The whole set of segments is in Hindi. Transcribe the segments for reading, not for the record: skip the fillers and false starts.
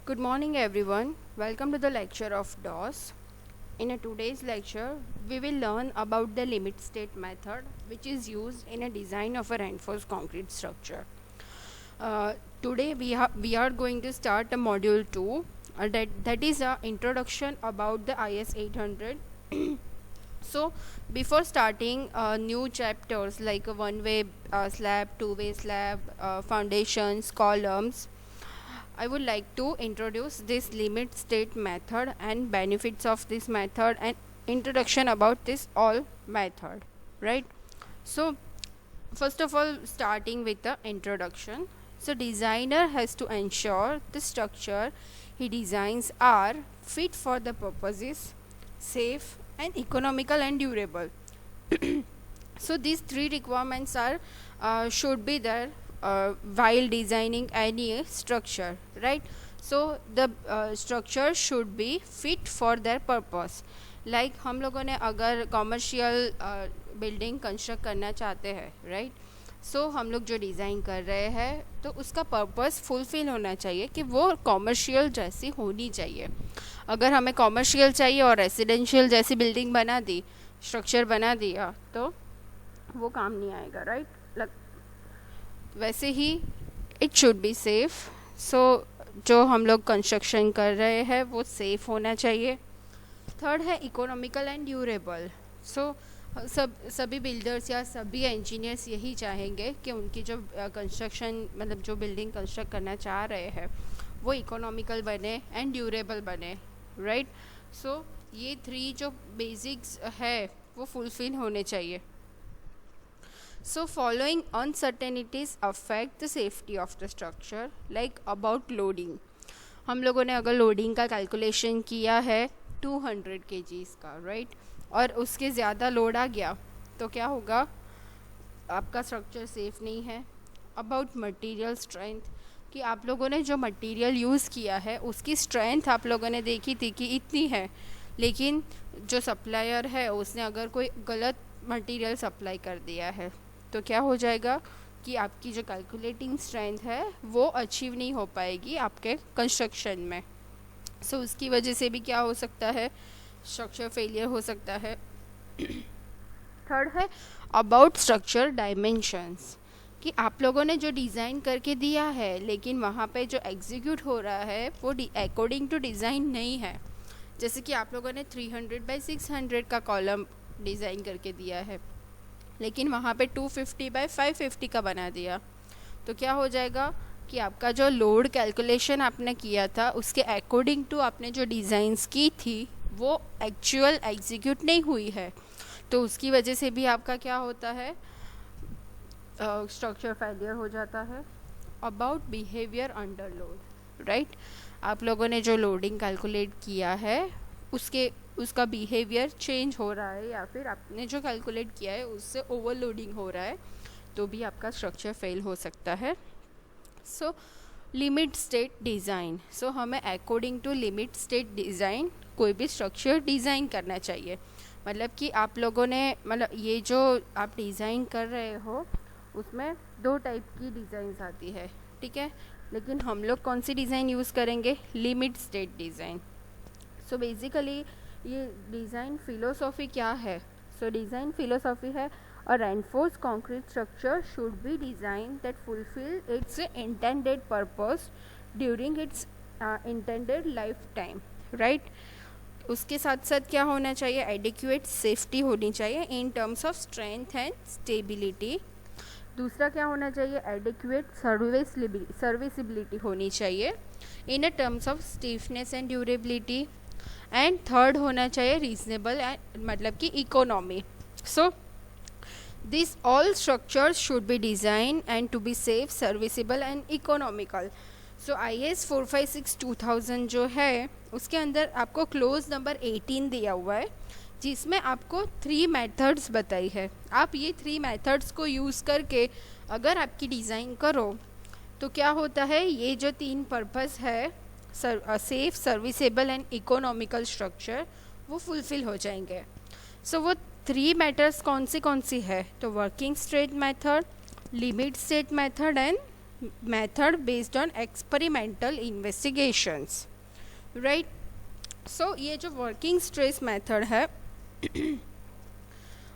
Good morning, everyone. Welcome to the lecture of DOS. In today's lecture, we will learn about the limit state method, which is used in a design of a reinforced concrete structure. Today, we are going to start a module 2, that is a introduction about the IS 800. So, before starting new chapters like a one-way slab, two-way slab, foundations, columns, I would like to introduce this limit state method and benefits of this method and introduction about this all method, right? So first of all, starting with the introduction. So designer has to ensure the structure he designs are fit for the purposes, safe and economical and durable. So these three requirements are should be there while designing any structure, right? So the structure should be fit for their purpose. Like हम लोगों ने अगर कॉमर्शियल बिल्डिंग कंस्ट्रक्ट करना चाहते हैं, राइट? सो हम लोग जो डिज़ाइन कर रहे हैं तो उसका पर्पस फुलफिल होना चाहिए कि वो कॉमर्शियल जैसी होनी चाहिए. अगर हमें कॉमर्शियल चाहिए और रेसिडेंशियल जैसी बिल्डिंग बना दी, स्ट्रक्चर बना दिया, तो वो काम नहीं आएगा, राइट? वैसे ही इट शुड बी सेफ़. सो जो हम लोग कंस्ट्रक्शन कर रहे हैं वो सेफ़ होना चाहिए. थर्ड है इकोनॉमिकल एंड ड्यूरेबल. सो सभी बिल्डर्स या सभी इंजीनियर्स यही चाहेंगे कि उनकी जो कंस्ट्रक्शन मतलब जो बिल्डिंग कंस्ट्रक्ट करना चाह रहे हैं वो इकोनॉमिकल बने एंड ड्यूरेबल बने, राइट? सो ये थ्री जो बेसिक्स है वो फुलफिल होने चाहिए. So following uncertainties affect the safety of the structure, like about loading. हम लोगों ने अगर लोडिंग का कैलकुलेशन किया है 200 kgs का, राइट? और उसके ज़्यादा लोड आ गया तो क्या होगा? आपका स्ट्रक्चर सेफ नहीं है. अबाउट मटेरियल स्ट्रेंथ, कि आप लोगों ने जो मटेरियल यूज़ किया है उसकी स्ट्रेंथ आप लोगों ने देखी थी कि इतनी है, लेकिन जो सप्लायर है उसने अगर कोई गलत मटेरियल सप्लाई कर दिया है तो क्या हो जाएगा कि आपकी जो कैलकुलेटिंग स्ट्रेंथ है वो अचीव नहीं हो पाएगी आपके कंस्ट्रक्शन में. सो उसकी वजह से भी क्या हो सकता है? स्ट्रक्चर फेलियर हो सकता है. थर्ड है अबाउट स्ट्रक्चर डायमेंशंस, कि आप लोगों ने जो डिज़ाइन करके दिया है लेकिन वहाँ पे जो एग्जीक्यूट हो रहा है वो अकॉर्डिंग टू डिज़ाइन नहीं है. जैसे कि आप लोगों ने 300 बाई 600 का कॉलम डिज़ाइन करके दिया है लेकिन वहाँ पे 250 बाई 550 का बना दिया, तो क्या हो जाएगा कि आपका जो लोड कैलकुलेशन आपने किया था उसके अकॉर्डिंग टू आपने जो डिज़ाइंस की थी वो एक्चुअल एग्जीक्यूट नहीं हुई है. तो उसकी वजह से भी आपका क्या होता है? स्ट्रक्चर फेलियर हो जाता है. About behaviour under load, right? आप लोगों ने जो लोडिंग कैलकुलेट किया है उसका बिहेवियर चेंज हो रहा है या फिर आपने जो कैलकुलेट किया है उससे ओवरलोडिंग हो रहा है तो भी आपका स्ट्रक्चर फेल हो सकता है. So limit state design. So हमें according to limit state design कोई भी स्ट्रक्चर डिज़ाइन करना चाहिए. मतलब कि आप लोगों ने मतलब ये जो आप डिज़ाइन कर रहे हो उसमें 2 टाइप की डिज़ाइंस आती है, ठीक है? लेकिन हम लोग कौन सी डिज़ाइन यूज़ करेंगे? Limit state design. So basically ये डिज़ाइन फ़िलोसॉफ़ी क्या है? सो डिज़ाइन फ़िलोसॉफ़ी है a reinforced concrete structure should be design that fulfil its intended purpose during its intended life time, right? उसके साथ साथ क्या होना चाहिए? एडिक्वेट सेफ्टी होनी चाहिए in terms of strength and stability. दूसरा क्या होना चाहिए? एडिक्वेट सर्विसिबिलिटी होनी चाहिए in a terms of stiffness and durability. And third होना चाहिए रीजनेबल मतलब कि economy. So this all structures should be design and to be safe, serviceable and economical. So IS 456/2000 जो है उसके अंदर आपको क्लोज नंबर 18 दिया हुआ है जिसमें आपको 3 मेथड्स बताई है. आप ये 3 मेथड्स को यूज़ करके अगर आपकी डिज़ाइन करो तो क्या होता है? ये जो 3 पर्पस है safe, serviceable and economical structure वो फुलफिल हो जाएंगे. सो वो 3 मेथड्स कौन सी है? तो working straight method, limit state method and method based on experimental investigations, right? So ये जो वर्किंग स्ट्रेस मेथड है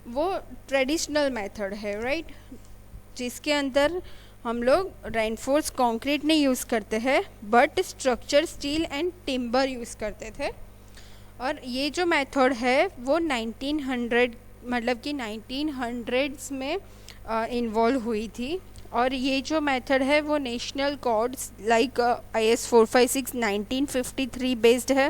वो ट्रेडिशनल मेथड है, राइट, जिसके अंदर हम लोग रेनफोर्स कंक्रीट नहीं यूज़ करते हैं but structure steel and timber use करते थे। और ये जो मेथड है वो 1900 मतलब कि 1900s में इन्वॉल्व हुई थी। और ये जो मेथड है वो national codes like IS 456 1953 based है,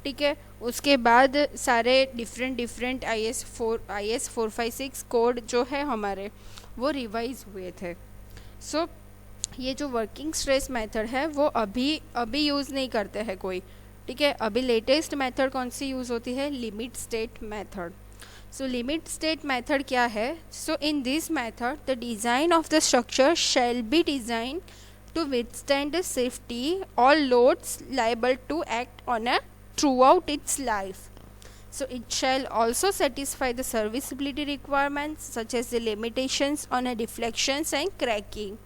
ठीक है। उसके बाद सारे डिफरेंट IS 456 कोड जो है हमारे वो रिवाइज हुए थे। सो ये जो वर्किंग स्ट्रेस मेथड है वो अभी यूज़ नहीं करते हैं कोई, ठीक है। अभी लेटेस्ट मेथड कौन सी यूज़ होती है, limit state method. So limit state method क्या है, so in this method the design of the structure shall be design to withstand the safety or loads liable to act on a throughout its life. So it shall also satisfy the serviceability requirements such as the limitations on a deflections and cracking.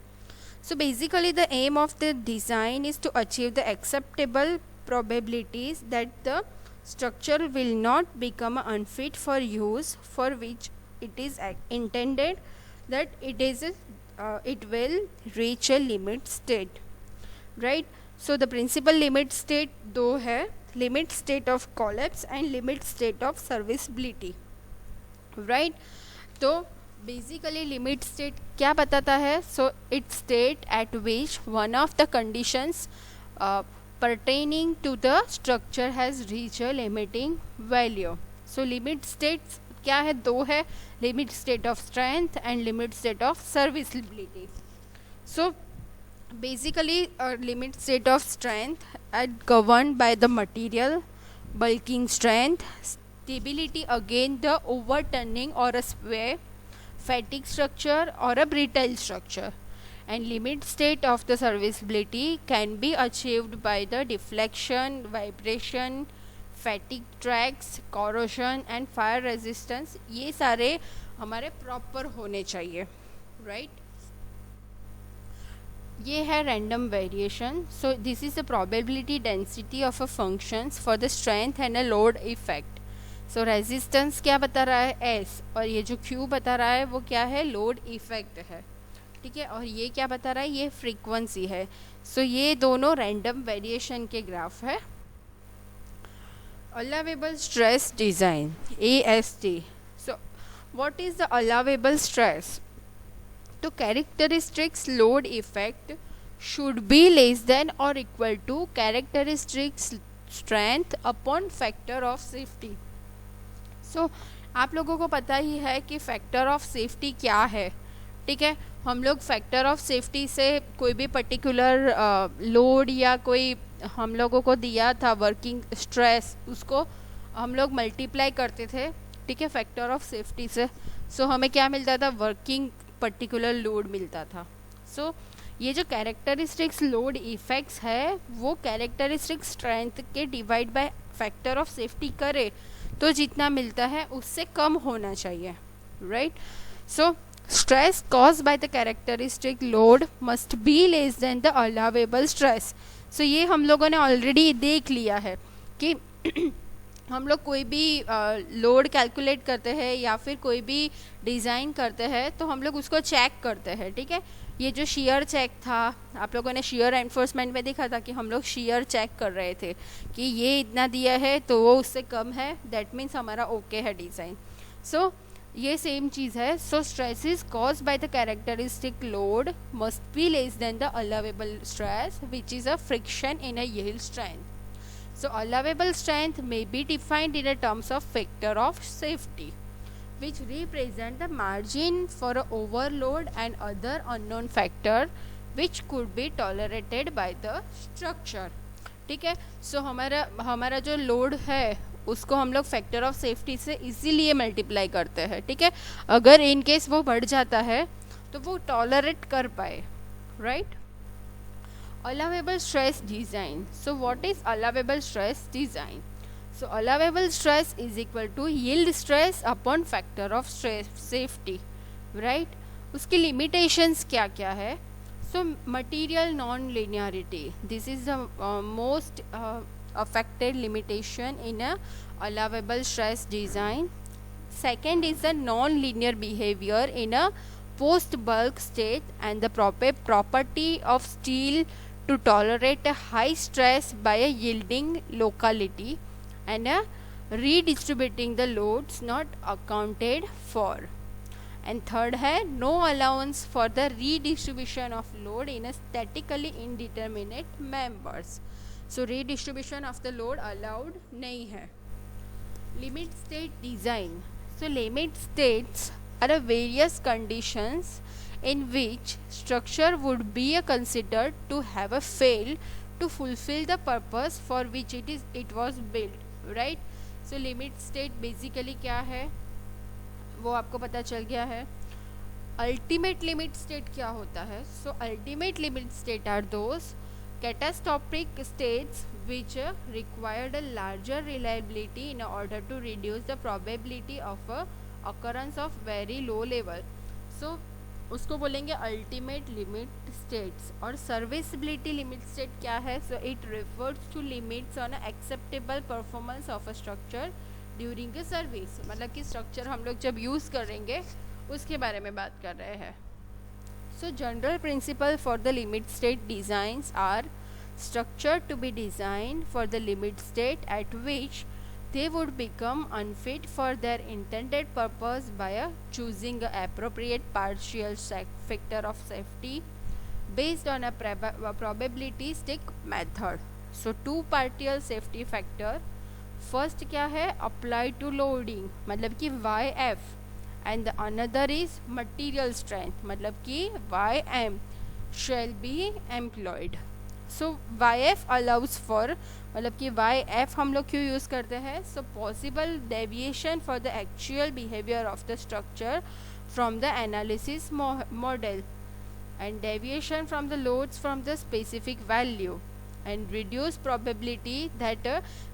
So basically the aim of the design is to achieve the acceptable probabilities that the structure will not become unfit for use for which it is intended, that it will reach a limit state, right? So the principal limit state दो है, limit state of collapse and limit state of serviceability, right. तो बेसिकली लिमिट स्टेट क्या बताता है, so it state eight which one of the conditions pertaining to the structure has reached a limiting value. So limit states क्या है, दो है, limit state of strength and limit state of serviceability. So basically a limit state of strength governed by the material, bulking strength, stability against the overturning or a sway, fatigue structure or a brittle structure, and limit state of the serviceability can be achieved by the deflection, vibration, fatigue tracks, corrosion and fire resistance। ये सारे हमारे प्रॉपर होने चाहिए, राइट। ये है random variation. So this is the probability density of a functions for the strength and a load effect. So resistance क्या बता रहा है, S, और ये जो Q बता रहा है वो क्या है, लोड इफेक्ट है, ठीक है। और ये क्या बता रहा है, ये फ्रीक्वेंसी है। सो ये दोनों रैंडम वेरिएशन के ग्राफ है। Allowable stress design, AST। So what is the allowable stress, तो characteristics load effect should be less than और equal to characteristics strength upon factor of safety. So आप लोगों को पता ही है कि फैक्टर ऑफ सेफ्टी क्या है, ठीक है। हम लोग फैक्टर ऑफ सेफ्टी से कोई भी पर्टिकुलर लोड या कोई हम लोगों को दिया था वर्किंग स्ट्रेस, उसको हम लोग मल्टीप्लाई करते थे, ठीक है, फैक्टर ऑफ सेफ्टी से। सो हमें क्या मिलता था, वर्किंग पर्टिकुलर लोड मिलता था। सो ये जो कैरेक्टरिस्टिक्स लोड इफेक्ट्स है वो कैरेक्टरिस्टिक स्ट्रेंथ के divide by factor of safety करे तो जितना मिलता है उससे कम होना चाहिए, right. So stress cause by the characteristic load must be less than the allowable stress. So ये हम लोगों ने ऑलरेडी देख लिया है कि हम लोग कोई भी लोड कैलकुलेट करते हैं या फिर कोई भी डिज़ाइन करते हैं तो हम लोग उसको चेक करते हैं, ठीक है। ये जो शेयर चेक था, आप लोगों ने शेयर एनफोर्समेंट में देखा था कि हम लोग शेयर चेक कर रहे थे कि ये इतना दिया है तो वो उससे कम है, दैट मीन्स हमारा ओके है डिज़ाइन। सो ये सेम चीज़ है। So stress is cause by the characteristic load must be less than the allowable stress which is a friction in a yield strength. So allowable strength may be defined in a terms of factor of safety, which represent the margin for a overload and other unknown factor which could be tolerated by the structure, ठीक है। सो हमारा जो लोड है उसको हम लोग फैक्टर ऑफ सेफ्टी से इसीलिए मल्टीप्लाई करते हैं, ठीक है। अगर इन केस वो बढ़ जाता है तो वो टॉलरेट कर पाए, right. Allowable stress design. So what is allowable stress design? So allowable stress is equal to yield stress upon factor of stress safety, right? उसकी limitations क्या क्या है? So material non-linearity, this is the most affected limitation in a allowable stress design. Second is the non-linear behavior in a post-bulk state and the property of steel to tolerate a high stress by a yielding locality and a redistributing the loads not accounted for. And third है no allowance for the redistribution of load in a statically indeterminate members. So redistribution of the load allowed नहीं है. Limit state design. So limit states are various conditions in which structure would be considered to have a fail to fulfill the purpose for which it was built, right? So limit state basically क्या है वो आपको पता चल गया है. अल्टीमेट लिमिट स्टेट क्या होता है? So ultimate limit state are those catastrophic states which required a larger reliability in order to reduce the probability of occurrence of very low level. So उसको बोलेंगे अल्टीमेट लिमिट स्टेट्स. और सर्विसिबिलिटी लिमिट स्टेट क्या है? So it refers to limits on acceptable performance of a structure during a service. मतलब कि स्ट्रक्चर हम लोग जब यूज़ करेंगे उसके बारे में बात कर रहे हैं. So general principle for the limit state designs are structure to be designed for the limit state at which they would become unfit for their intended purpose by choosing an appropriate partial factor of safety based on a probabilistic method. So two partial safety factor, first क्या है? apply to loading मतलब कि YF and the another is material strength मतलब कि YM shall be employed. So YF allows for मतलब कि YF हम लोग क्यों यूज़ करते हैं? So possible deviation for the actual behaviour of the structure from the analysis model and deviation from the loads from the specific value and reduce probability that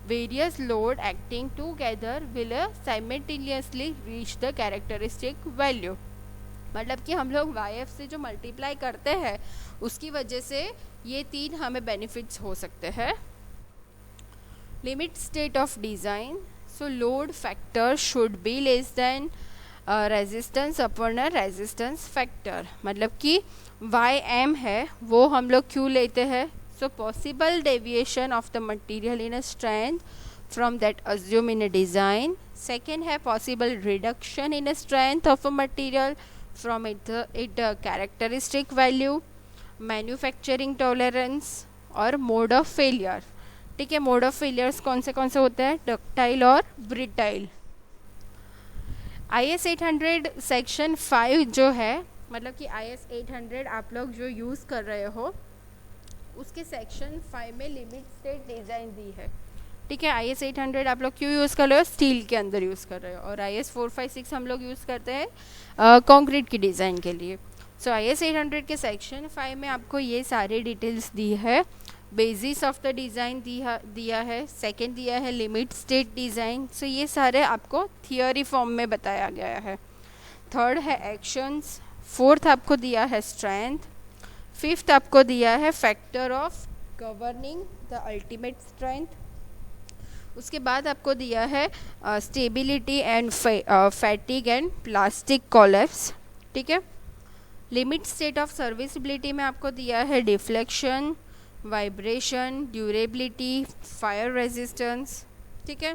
various load acting together will simultaneously reach the characteristic value. मतलब कि हम लोग YF से जो मल्टीप्लाई करते हैं उसकी वजह से ये तीन हमें बेनिफिट्स हो सकते हैं. Limit state of design. So load factor should be less then resistance upon a resistance factor. मतलब कि YM है वो हम लोग क्यों लेते हैं? So possible deviation of the material in a strength from that assume in a design. Second है possible reduction in a strength of a material from it characteristic value, manufacturing tolerance और मोड ऑफ फेलियर. ठीक है, मोड ऑफ फेलियर्स कौन से होते हैं? डक्टाइल और ब्रिटाइल. IS 800 सेक्शन 5 जो है मतलब कि IS 800 आप लोग जो यूज़ कर रहे हो उसके सेक्शन 5 में लिमिट स्टेट डिज़ाइन दी है. ठीक है, IS 800 आप लोग क्यों यूज़ कर रहे हो? स्टील के अंदर यूज़ कर रहे हो. और IS 456 हम लोग यूज़ करते हैं कंक्रीट की डिज़ाइन के लिए. सो IS 800 के सेक्शन 5 में आपको ये सारी डिटेल्स दी है. बेसिस ऑफ द डिज़ाइन दिया है. सेकंड दिया है लिमिट स्टेट डिज़ाइन. सो ये सारे आपको थियोरी फॉर्म में बताया गया है. थर्ड है एक्शंस. फोर्थ आपको दिया है स्ट्रेंथ. फिफ्थ आपको दिया है factor of governing the ultimate strength. उसके बाद आपको दिया है stability and fatigue and plastic collapse. ठीक है, लिमिट स्टेट ऑफ सर्विसिबिलिटी में आपको दिया है deflection, vibration, durability, fire resistance. ठीक है,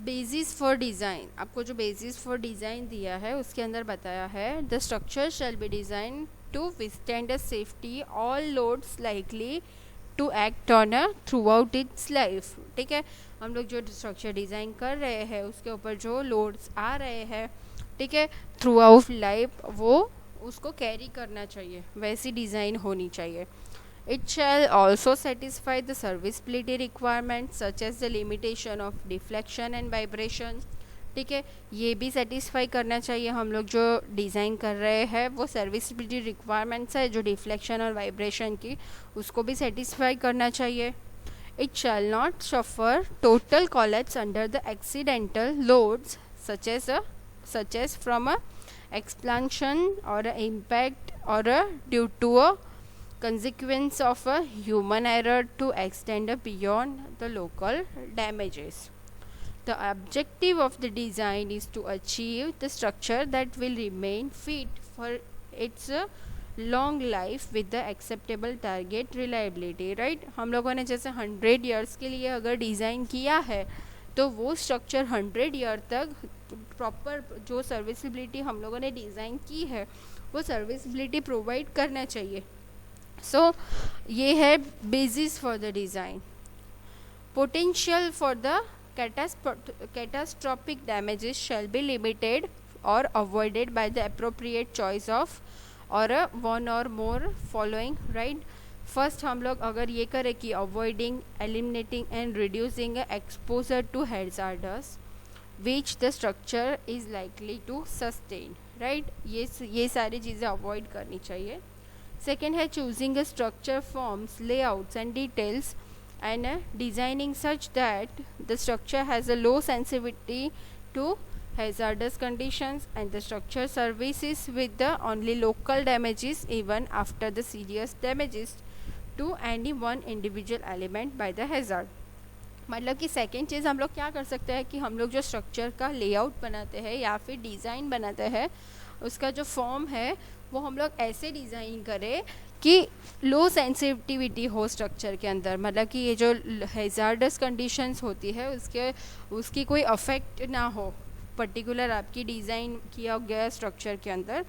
बेसिस फॉर डिज़ाइन. आपको जो बेसिस फॉर डिज़ाइन दिया है उसके अंदर बताया है the structure shall be design to withstand the safety all loads likely to act on throughout its life. ठीक है, हम लोग जो स्ट्रक्चर डिज़ाइन कर रहे हैं उसके ऊपर जो लोड्स आ रहे हैं, ठीक है, थ्रू आउट लाइफ वो उसको कैरी करना चाहिए, वैसी डिज़ाइन होनी चाहिए. It shall also satisfy the serviceability requirement such as the limitation of deflection and vibration. ठीक है, ये भी सेटिस्फाई करना चाहिए. हम लोग जो डिज़ाइन कर रहे हैं वो सर्विसिबिलिटी रिक्वायरमेंट्स है जो डिफ्लेक्शन और वाइब्रेशन की, उसको भी सेटिस्फाई करना चाहिए. It shall not suffer total collapse under the accidental loads such as from a explosion और impact or due to a consequence of a human error to extend beyond the local damages. The objective of the design is to achieve the structure that will remain fit for its long life with the acceptable target reliability, right. हम लोगों ने जैसे 100 ईयर्स के लिए अगर डिज़ाइन किया है तो वो स्ट्रक्चर 100 ईयर तक प्रॉपर जो सर्विसिबिलिटी हम लोगों ने डिज़ाइन की है वो सर्विसिबिलिटी प्रोवाइड करना चाहिए. सो ये है basis for the design. Potential for the catastrophic damages shall be limited or avoided by the appropriate choice of or one or more following, right. First हम लोग अगर ये करें कि avoiding, eliminating and reducing exposure to hazards which the structure is likely to sustain, right. ये सारी चीज़ें अवॉइड करनी चाहिए. सेकेंड है choosing a structure forms, layouts and details and designing such that the structure has a low sensitivity to hazardous conditions and the structure services with the only local damages even after the serious damages to any one individual element by the hazard. मतलब कि सेकेंड चीज़ हम लोग क्या कर सकते हैं कि हम लोग जो स्ट्रक्चर का लेआउट बनाते हैं या फिर डिज़ाइन बनाते हैं उसका जो फॉर्म है वो हम लोग ऐसे डिज़ाइन करें कि लो सेंसिटिविटी हो स्ट्रक्चर के अंदर. मतलब कि ये जो हैजार्डस कंडीशंस होती है उसकी कोई अफेक्ट ना हो पर्टिकुलर आपकी डिज़ाइन किया गया स्ट्रक्चर के अंदर.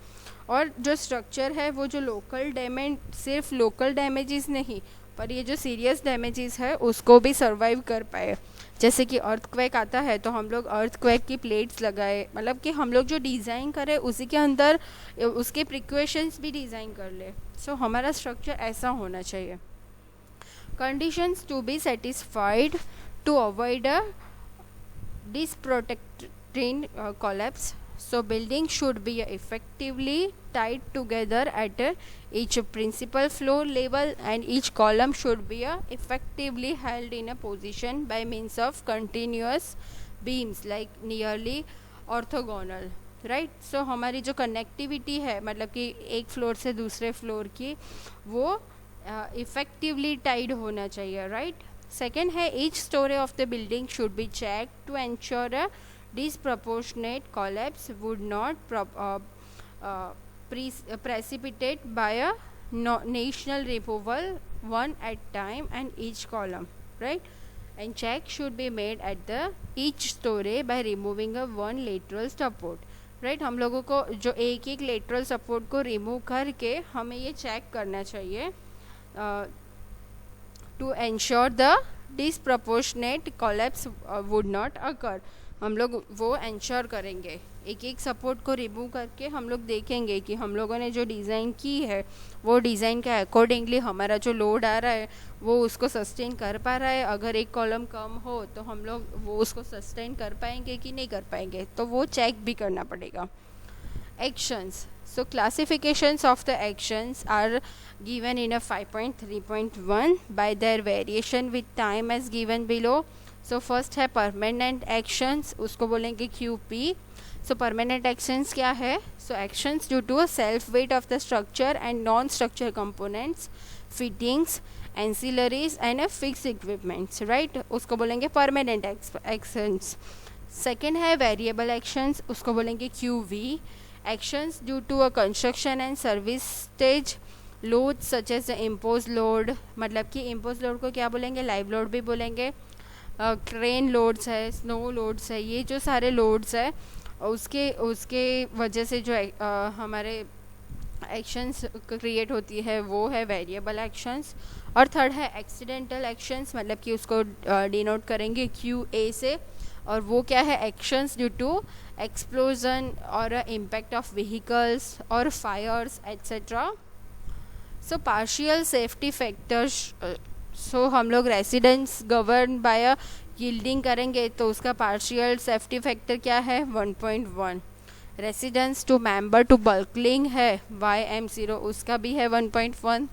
और जो स्ट्रक्चर है वो जो लोकल डैमेज, सिर्फ लोकल डैमेजेस नहीं पर ये जो सीरियस डैमेजेस है उसको भी सर्वाइव कर पाए. जैसे कि अर्थक्वेक आता है तो हम लोग अर्थक्वेक की प्लेट्स लगाए. मतलब कि हम लोग जो डिज़ाइन करें उसी के अंदर उसके प्रिकॉशंस भी डिज़ाइन कर ले. सो हमारा स्ट्रक्चर ऐसा होना चाहिए. Conditions to be satisfied to avoid a disprotecting collapse. So building should be effectively tied together at each principal floor level and each column should be effectively held in a position by means of continuous beams like nearly orthogonal, right. So हमारी जो कनेक्टिविटी है मतलब कि एक फ्लोर से दूसरे फ्लोर की वो इफ़ेक्टिवली टाइड होना चाहिए, राइट. सेकेंड है each storey of the building should be check to ensure a disproportionate collapse would not precipitate by a national removal one at time and each column, right. And check should be made at the each story by removing a one lateral support, right. हम लोगों को जो एक lateral support को remove करके हमें ये check करना चाहिए to ensure the disproportionate collapse would not occur. हम लोग वो इंश्योर करेंगे. एक सपोर्ट को रिमूव करके हम लोग देखेंगे कि हम लोगों ने जो डिज़ाइन की है वो डिज़ाइन के अकॉर्डिंगली हमारा जो लोड आ रहा है वो उसको सस्टेन कर पा रहा है. अगर एक कॉलम कम हो तो हम लोग वो उसको सस्टेन कर पाएंगे कि नहीं कर पाएंगे तो वो चेक भी करना पड़ेगा. Actions. So classifications of the actions are given in a 5.3.1 by their variation with time as given below. So first है permanent actions, उसको बोलेंगे QP. So permanent actions क्या है? So actions due to a self weight of the structure and non-structure components, fittings, ancillaries and a fixed equipments, right? उसको बोलेंगे permanent actions. Second है variable actions, उसको बोलेंगे QV. Actions due to a construction and service stage, loads such as the imposed load, मतलब कि imposed load को क्या बोलेंगे? लाइव लोड भी बोलेंगे. क्रेन लोड्स है, स्नो लोड्स है, ये जो सारे लोड्स है उसके वजह से जो हमारे एक्शंस क्रिएट होती है वो है वेरिएबल एक्शंस. और थर्ड है एक्सीडेंटल एक्शंस, मतलब कि उसको डिनोट करेंगे QA से. और वो क्या है? एक्शंस ड्यू टू एक्सप्लोजन और इम्पैक्ट ऑफ व्हीकल्स और Fyers etcetera. So partial safety factors. सो हम लोग रेसिडेंस गवर्न बाय यील्डिंग करेंगे तो उसका पार्शियल सेफ्टी फैक्टर क्या है? 1.1. रेसिडेंस टू मेंबर टू बल्कलिंग है YM0, उसका भी है 1.1.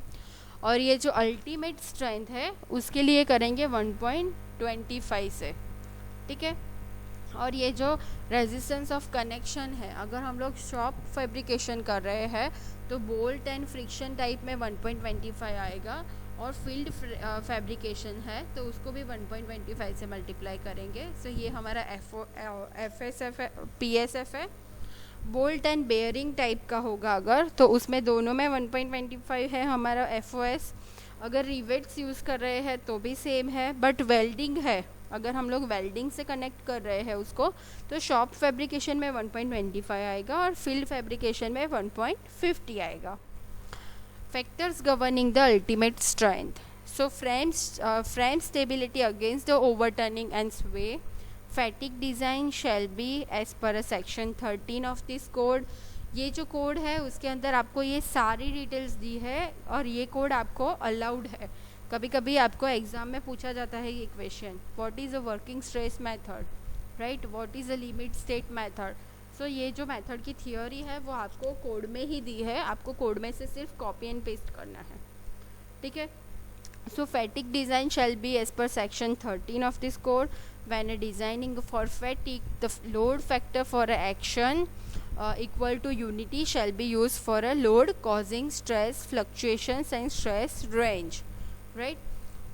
और ये जो अल्टीमेट स्ट्रेंथ है उसके लिए करेंगे 1.25 से, ठीक है. और ये जो रेजिस्टेंस ऑफ कनेक्शन है, अगर हम लोग शॉप फैब्रिकेशन कर रहे हैं तो बोल्ट एंड फ्रिक्शन टाइप में 1.25 आएगा, और फील्ड फैब्रिकेशन है तो उसको भी 1.25 से मल्टीप्लाई करेंगे। सो ये हमारा FSF है, PSF है। बोल्ट एंड बेयरिंग टाइप का होगा अगर, तो उसमें दोनों में 1.25 है हमारा FOS। अगर रिवेट्स यूज़ कर रहे हैं तो भी सेम है, बट वेल्डिंग है, अगर हम लोग वेल्डिंग से कनेक्ट कर रहे हैं उसको, तो शॉप फैब्रिकेशन में 1.25 आएगा और फील्ड फैब्रिकेशन में 1.50 आएगा। Factors governing the ultimate strength. So frame stability against the overturning and sway. Fatigue design shall be as per a section 13 of this code. ये जो कोड है उसके अंदर आपको ये सारी डिटेल्स दी है, और ये कोड आपको अलाउड है। कभी कभी आपको एग्ज़ाम में पूछा जाता है ये question, what is a working stress method, right, what is a limit state method. So ये जो मेथड की थियोरी है वो आपको कोड में ही दी है, आपको कोड में से सिर्फ कॉपी एंड पेस्ट करना है, ठीक है। So fatigue design shall be as per section 13 of this code. When designing for fatigue the load factor for a action equal to unity shall be used for a load causing stress fluctuations and stress range, right?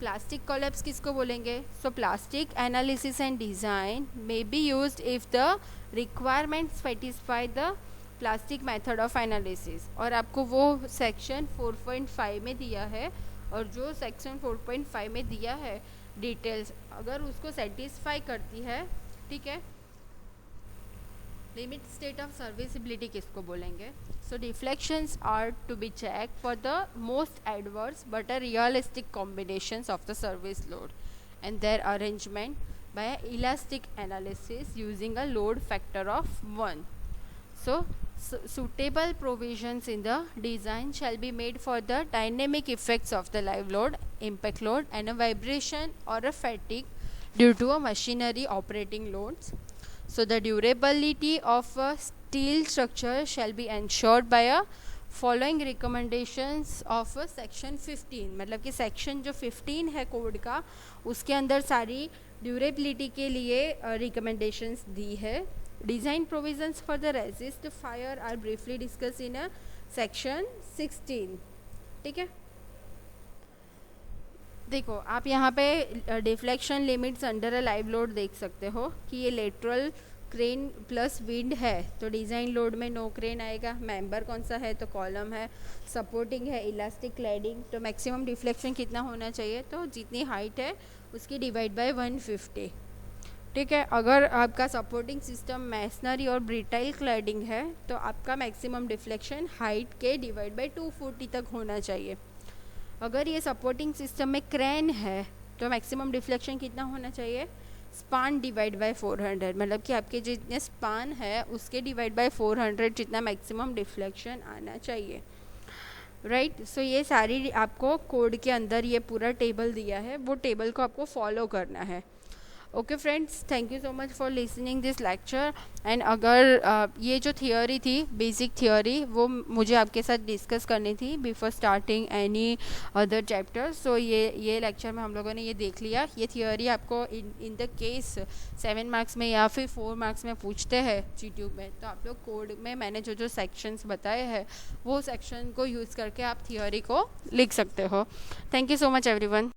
Plastic collapse किसको बोलेंगे? So plastic analysis and design may be used if the requirements satisfy the plastic method of analysis। और आपको वो सेक्शन 4.5 में दिया है, और जो सेक्शन 4.5 में दिया है डिटेल्स अगर उसको सेटिस्फाई करती है, ठीक है। लिमिट स्टेट ऑफ सर्विसिबिलिटी किसको बोलेंगे? So deflections are to be check for the most adverse but a realistic combinations of the service load and their arrangement by elastic analysis using a load factor of 1। So suitable provisions in the design shall be made for the dynamic effects of the live load, impact load and a vibration or a fatigue due to a machinery operating loads. So the durability of a steel structure shall be ensured by a following recommendations of a section 15। मतलब कि सेक्शन जो 15 है कोड का, उसके अंदर सारी ड्यूरेबिलिटी के लिए रिकमेंडेशंस दी है। Design provisions for the resist fire are briefly discuss in a section 16, ठीक है। देखो आप यहाँ पे deflection limits under a live load देख सकते हो कि ये लेटरल क्रेन प्लस विंड है, तो डिज़ाइन लोड में नो क्रेन आएगा। मेंबर कौन सा है? तो कॉलम है। सपोर्टिंग है इलास्टिक क्लैडिंग, तो मैक्सिमम डिफ्लेक्शन कितना होना चाहिए? तो जितनी हाइट है उसकी डिवाइड बाय 150, ठीक है। अगर आपका सपोर्टिंग सिस्टम मैसनरी और ब्रिटाइल क्लैडिंग है तो आपका मैक्सिमम डिफ्लेक्शन हाइट के डिवाइड बाय 240 तक होना चाहिए। अगर ये सपोर्टिंग सिस्टम में क्रेन है तो मैक्सिमम डिफ्लेक्शन कितना होना चाहिए? स्पान डिवाइड बाय 400, मतलब कि आपके जितने स्पान है उसके डिवाइड बाय 400 जितना मैक्सिमम डिफ्लेक्शन आना चाहिए, राइट। सो ये सारी आपको कोड के अंदर ये पूरा टेबल दिया है, वो टेबल को आपको फॉलो करना है। Okay friends, thank you so much for listening this lecture. And अगर ये जो थियोरी थी, बेसिक थियोरी, वो मुझे आपके साथ डिस्कस करनी थी before starting any other chapter. So ये लेक्चर में हम लोगों ने ये देख लिया। ये थियोरी आपको इन द केस 7 मार्क्स में या फिर 4 मार्क्स में पूछते हैं GTube में, तो आप लोग कोड में मैंने जो जो सेक्शंस बताए हैं वो सेक्शन को यूज़ करके आप थियोरी को लिख सकते हो। Thank you so much everyone.